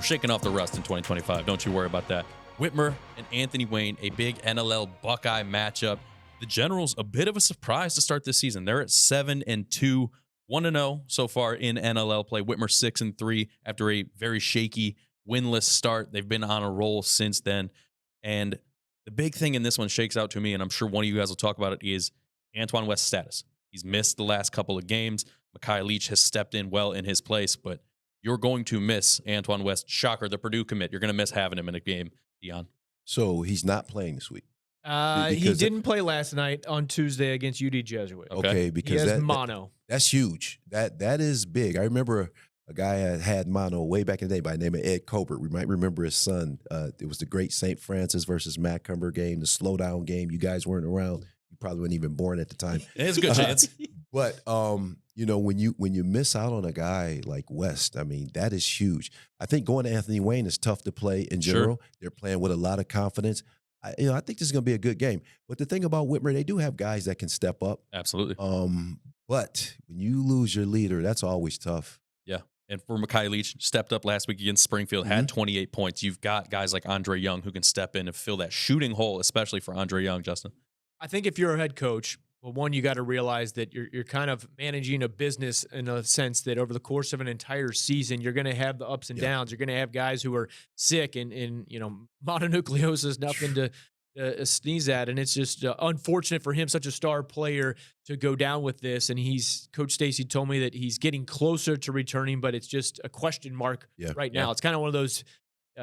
shaking off the rust in 2025. Don't you worry about that. Whitmer and Anthony Wayne, a big NLL Buckeye matchup. The Generals, a bit of a surprise to start this season. They're at 7-2, 1-0 so far in NLL play. Whitmer 6-3 after a very shaky, winless start. They've been on a roll since then. And the big thing in this one shakes out to me, and I'm sure one of you guys will talk about it, is Antoine West's status. He's missed the last couple of games. 𝗦𝗫𝗏 has stepped in well in his place, but you're going to miss Antoine West. Shocker, the Purdue commit. You're going to miss having him in a game, Dion. So he's not playing this week. He didn't play last night on Tuesday against UD Jesuit. Okay, because he has mono. That's huge. That is big. I remember a guy had mono way back in the day by the name of Ed Colbert. We might remember his son. It was the great St. Francis versus Macomber game, the slowdown game. You guys weren't around. You probably weren't even born at the time. It's a good chance. But you know, when you miss out on a guy like West, I mean, that is huge. I think going to Anthony Wayne is tough to play in general. Sure. They're playing with a lot of confidence. I think this is going to be a good game. But the thing about Whitmer, they do have guys that can step up. Absolutely. But when you lose your leader, that's always tough. Yeah. And for 𝗦𝗫𝗏, stepped up last week against Springfield, had 28 points. You've got guys like Andre Young who can step in and fill that shooting hole, especially for Andre Young, Justin. I think if you're a head coach, well, one, you got to realize that you're kind of managing a business in a sense that over the course of an entire season, you're going to have the ups and downs. You're going to have guys who are sick, and you know, mononucleosis is nothing to sneeze at, and it's just unfortunate for him, such a star player, to go down with this. And Coach Stacy told me that he's getting closer to returning, but it's just a question mark right now. It's kind of one of those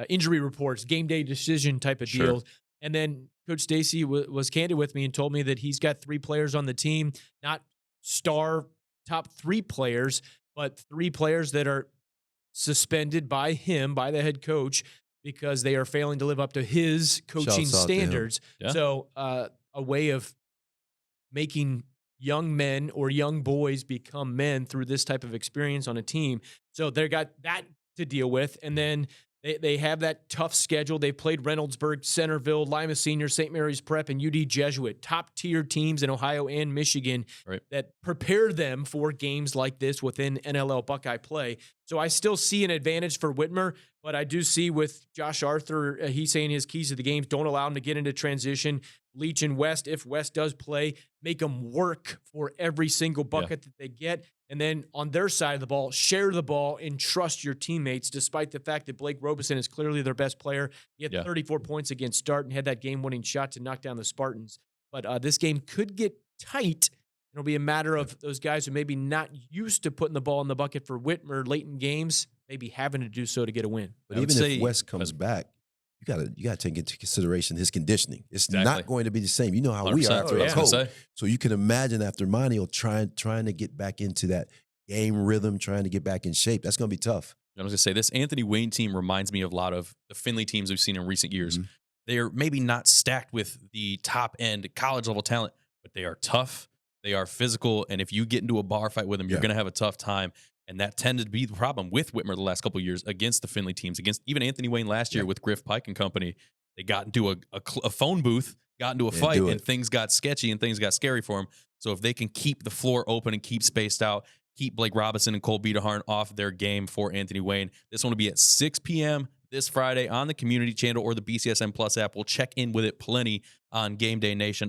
injury reports, game day decision type of deals. And then Coach Stacy was candid with me and told me that he's got 3 players on the team, not star top 3 players, but 3 players that are suspended by him, by the head coach, because they are failing to live up to his coaching standards. Yeah. So a way of making young men or young boys become men through this type of experience on a team. So they got that to deal with. And then they have that tough schedule. They played Reynoldsburg, Centerville, Lima Senior, St. Mary's Prep, and UD Jesuit, top-tier teams in Ohio and Michigan that prepare them for games like this within NLL Buckeye play. So I still see an advantage for Whitmer, but I do see with Josh Arthur, he's saying his keys to the games don't allow him to get into transition. Leach and West, if West does play, make them work for every single bucket that they get. And then on their side of the ball, share the ball and trust your teammates, despite the fact that Blake Robeson is clearly their best player. He had 34 points against Start and had that game-winning shot to knock down the Spartans. But this game could get tight. It'll be a matter of those guys who maybe not used to putting the ball in the bucket for Whitmer late in games, maybe having to do so to get a win. But even if West comes back, you gotta take into consideration his conditioning. It's not going to be the same. You know how we are after a cold. So you can imagine after Monio trying to get back into that game rhythm, trying to get back in shape. That's going to be tough. I was going to say, this Anthony Wayne team reminds me of a lot of the Findlay teams we've seen in recent years. They're maybe not stacked with the top-end college-level talent, but they are tough. They are physical, and if you get into a bar fight with them, you're going to have a tough time. And that tended to be the problem with Whitmer the last couple of years against the Findlay teams, against even Anthony Wayne last year with Griff Pike and company. They got into a phone booth, got into a fight, and things got sketchy and things got scary for them. So if they can keep the floor open and keep spaced out, keep Blake Robinson and Cole Biederharn off their game for Anthony Wayne. This one will be at 6 p.m. this Friday on the Community Channel or the BCSN Plus app. We'll check in with it plenty on Game Day Nation.